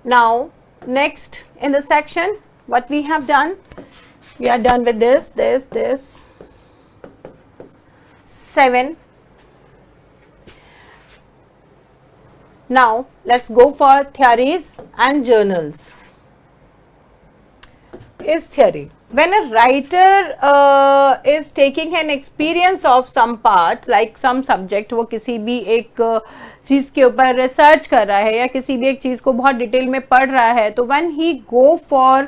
Now next in the section, what we have done, we are done with this 7. Now let's go for theories and journals. Is theory when a writer is taking an experience of some parts, like some subject, वो किसी भी एक चीज के ऊपर research कर रहा है या किसी भी एक चीज को बहुत डिटेल में पढ़ रहा है, तो when he go for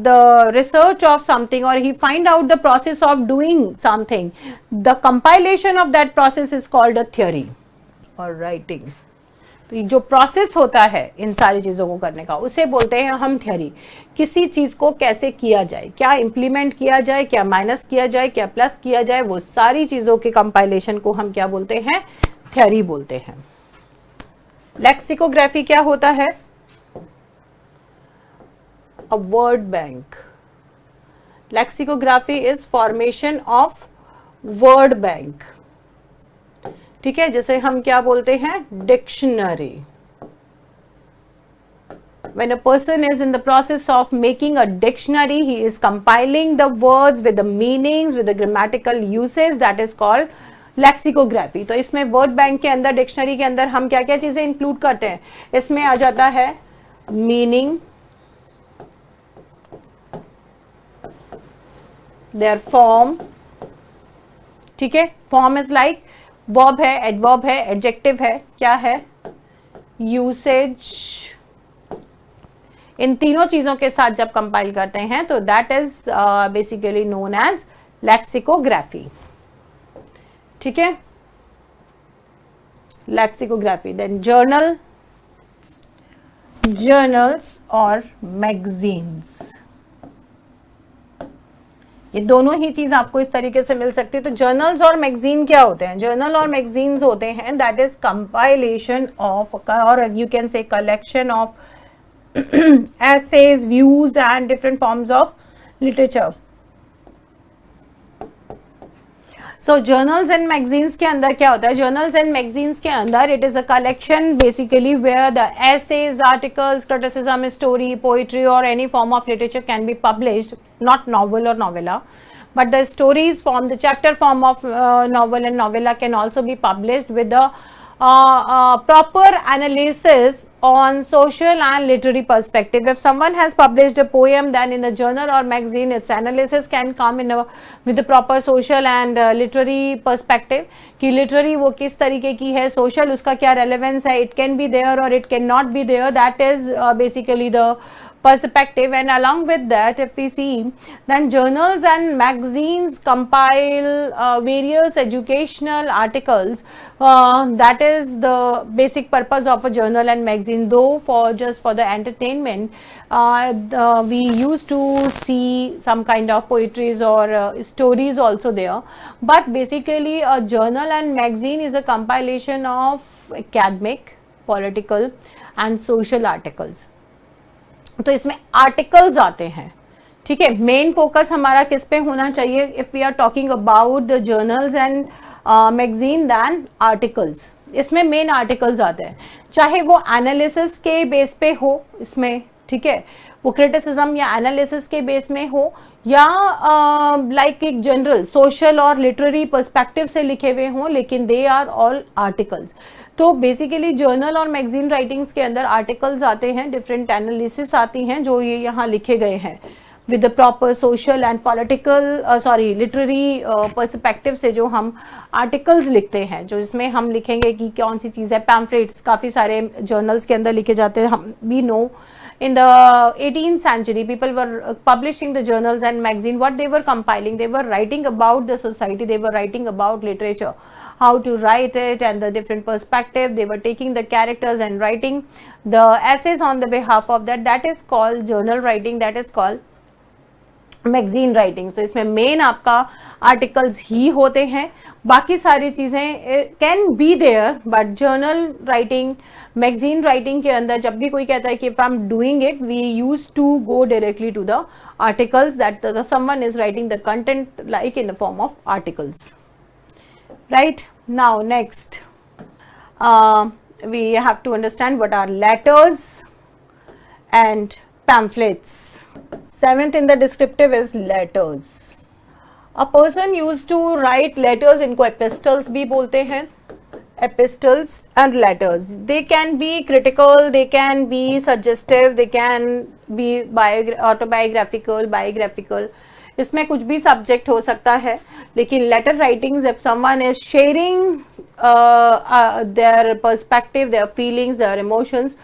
the research of something or he find out the process of doing something, the compilation of that process is called a theory or writing. तो जो प्रोसेस होता है इन सारी चीज़ों को करने का, उसे बोलते हैं हम थ्योरी. किसी चीज़ को कैसे किया जाए, क्या इम्प्लीमेंट किया जाए, क्या माइनस किया जाए, क्या प्लस किया जाए, वो सारी चीज़ों के कंपाइलेशन को हम क्या बोलते हैं, थ्योरी बोलते हैं. लेक्सिकोग्राफी क्या होता है, a word bank. Lexicography is formation of word bank. ठीक है, जैसे हम क्या बोलते हैं, dictionary. When a person is in the process of making a dictionary, he is compiling the words with the meanings, with the grammatical usage, that is called lexicography. तो इसमें word bank के अंदर, डिक्शनरी के अंदर हम क्या क्या चीजें इंक्लूड करते हैं, इसमें आ जाता है मीनिंग, देयर फॉर्म. ठीक है, फॉर्म इज लाइक वर्ब है, एडवर्ब है, एडजेक्टिव है, क्या है, यूसेज. इन तीनों चीजों के साथ जब कंपाइल करते हैं तो that is basically known as lexicography. ठीक है, लेक्सिकोग्राफी. देन जर्नल, जर्नल्स और मैगजीन्स, ये दोनों ही चीज आपको इस तरीके से मिल सकती है. तो जर्नल्स और मैगजीन क्या होते हैं, जर्नल और मैगजीन्स होते हैं दैट इज कंपाइलेशन ऑफ, और you can say collection of essays, views and different forms of literature. So journals and magazines के अंदर क्या होता है, journals and magazines के अंदर it is a collection basically where the essays, articles, criticism, story, poetry or any form of literature can be published, not novel or novella, but the stories form, the chapter form of novel and novella can also be published with the proper analysis on social and literary perspective. If someone has published a poem, then in a journal or magazine, its analysis can come in with the proper social and literary perspective. कि literary वो किस तरीके की है, social उसका क्या relevance है, it can be there or it cannot be there. That is basically the perspective. And along with that, if we see, then journals and magazines compile various educational articles. That is the basic purpose of a journal and magazine. Though for just for the entertainment, we used to see some kind of poetries or stories also there. But basically, a journal and magazine is a compilation of academic, political, and social articles. तो इसमें articles आते हैं. ठीक है, main focus हमारा किस पे होना चाहिए, if we are talking about the journals and magazine, then articles. इसमें मेन आर्टिकल्स आते हैं, चाहे वो एनालिसिस के बेस पे हो इसमें, ठीक है, वो क्रिटिसिज्म या एनालिसिस के बेस में हो, या लाइक एक जनरल सोशल और लिटरेरी पर्सपेक्टिव से लिखे हुए हों, लेकिन दे आर ऑल आर्टिकल्स. तो बेसिकली जर्नल और मैगजीन राइटिंग्स के अंदर आर्टिकल्स आते हैं, डिफरेंट एनालिसिस आती हैं जो ये यहाँ लिखे गए हैं with the proper social and political literary perspective से जो हम आर्टिकल्स लिखते हैं, जो इसमें हम लिखेंगे कि कौन सी चीज़ है. पैम्फलेट्स काफ़ी सारे जर्नल्स के अंदर लिखे जाते हैं. हम we know in the 18th century people were publishing the journals and magazine. What they were compiling, they were writing about the society, they were writing about literature, how to write it and the different perspective. They were taking the characters and writing the essays on the behalf of that. That is called journal writing, that is called magazine writing. तो इसमें main आपका articles ही होते हैं, बाकी सारी चीज़ें can be there, but journal writing, magazine writing के अंदर जब भी कोई कहता है कि if I am doing it, we use to go directly to the articles, that someone is writing the content like in the form of articles. Right now next, we have to understand what are letters and pamphlets. Seventh in the descriptive is letters. A person used to write letters, इनको epistles भी बोलते हैं. Epistles and letters, they can be critical, they can be suggestive, they can be autobiographical, biographical. इसमें कुछ भी subject हो सकता है. लेकिन letter writings, if someone is sharing their perspective, their feelings, their emotions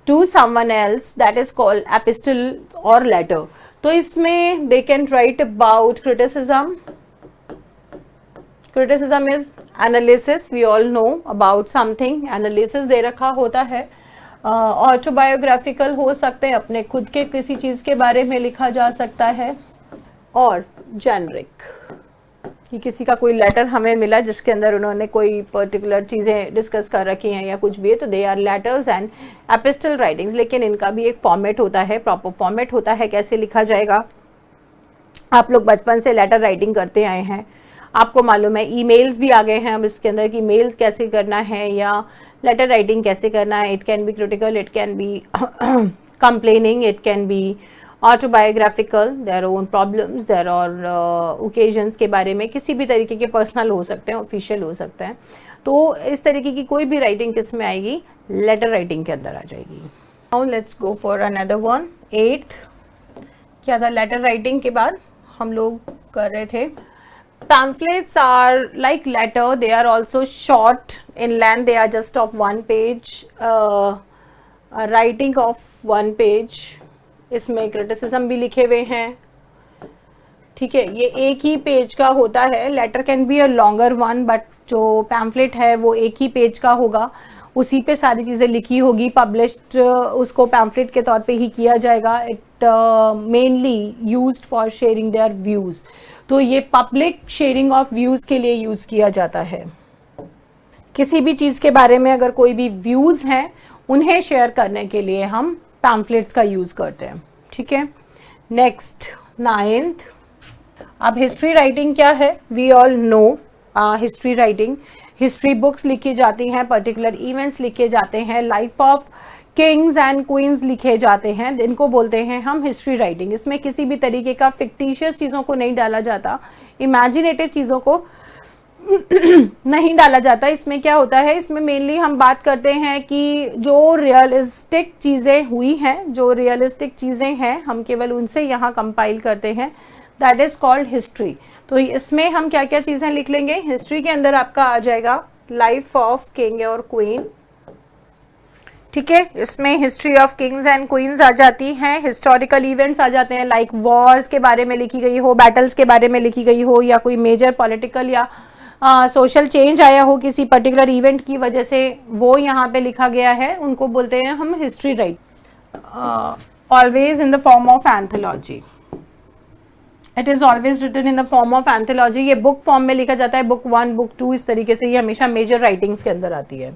to someone else, that is called epistle or letter. तो इसमें they can write about criticism. Criticism is analysis, we all know about something, analysis दे रखा होता है. Autobiographical हो सकते हैं, अपने खुद के किसी चीज़ के बारे में लिखा जा सकता है. और जेनरिक, कि किसी का कोई लेटर हमें मिला जिसके अंदर उन्होंने कोई पर्टिकुलर चीज़ें डिस्कस कर रखी हैं या कुछ भी है, तो they are letters and epistle writings. लेकिन इनका भी एक फॉर्मेट होता है, प्रॉपर फॉर्मेट होता है, कैसे लिखा जाएगा. आप लोग बचपन से लेटर राइटिंग करते आए हैं, आपको मालूम है. ईमेल्स भी आ गए हैं अब इसके अंदर कि मेल कैसे करना है या लेटर राइटिंग कैसे करना है. It can be critical, it can be complaining, it can be autobiographical, their own problems, their और ओकेजन्स के बारे में, किसी भी तरीके के पर्सनल हो सकते हैं, ऑफिशियल हो सकते हैं. तो इस तरीके की कोई भी राइटिंग किस में आएगी, लेटर राइटिंग के अंदर आ जाएगी. Now let's go for another one. 8th क्या था, लेटर राइटिंग के बाद हम लोग कर रहे थे. Pamphlets are like letter, they are also short in length, they are just of 1 page, writing of 1 page. इसमें criticism भी लिखे हुए हैं, ठीक है. ये एक ही पेज का होता है. Letter can be a longer one, but जो पैम्फलेट है वो एक ही पेज का होगा, उसी पे सारी चीज़ें लिखी होगी. पब्लिश्ड उसको पैम्फलेट के तौर पे ही किया जाएगा. It mainly used for sharing their views. तो ये पब्लिक शेयरिंग ऑफ व्यूज़ के लिए यूज़ किया जाता है. किसी भी चीज़ के बारे में अगर कोई भी व्यूज़ हैं उन्हें शेयर करने के लिए हम पैम्फलेट्स का यूज़ करते हैं, ठीक है. Next 9th. अब हिस्ट्री राइटिंग क्या है, we all know history writing. History books लिखी जाती हैं, पर्टिकुलर इवेंट्स लिखे जाते हैं, life of kings and queens लिखे जाते हैं, इनको बोलते हैं हम हिस्ट्री राइटिंग. इसमें किसी भी तरीके का फिक्टिशियस चीज़ों को नहीं डाला जाता, इमेजिनेटिव चीज़ों को नहीं डाला जाता. इसमें क्या होता है, इसमें मेनली हम बात करते हैं कि जो रियलिस्टिक चीज़ें हुई हैं, जो रियलिस्टिक चीज़ें हैं, हम केवल उनसे यहाँ कंपाइल करते हैं. That is called history. तो इसमें हम क्या क्या चीज़ें लिख लेंगे. हिस्ट्री के अंदर आपका आ जाएगा लाइफ ऑफ किंग और क्वीन, ठीक है. इसमें history of kings and queens आ जाती हैं. हिस्टोरिकल इवेंट्स आ जाते हैं, लाइक वॉर्स के बारे में लिखी गई हो, बैटल्स के बारे में लिखी गई हो, या कोई मेजर पॉलिटिकल या सोशल चेंज आया हो किसी पर्टिकुलर इवेंट की वजह से, वो यहाँ पे लिखा गया है, उनको बोलते हैं हम history write. Always in the form of anthology. It is always written in the form of anthology. ये बुक फॉर्म में लिखा जाता है, बुक 1, बुक 2, इस तरीके से ये हमेशा मेजर राइटिंग्स के अंदर आती है.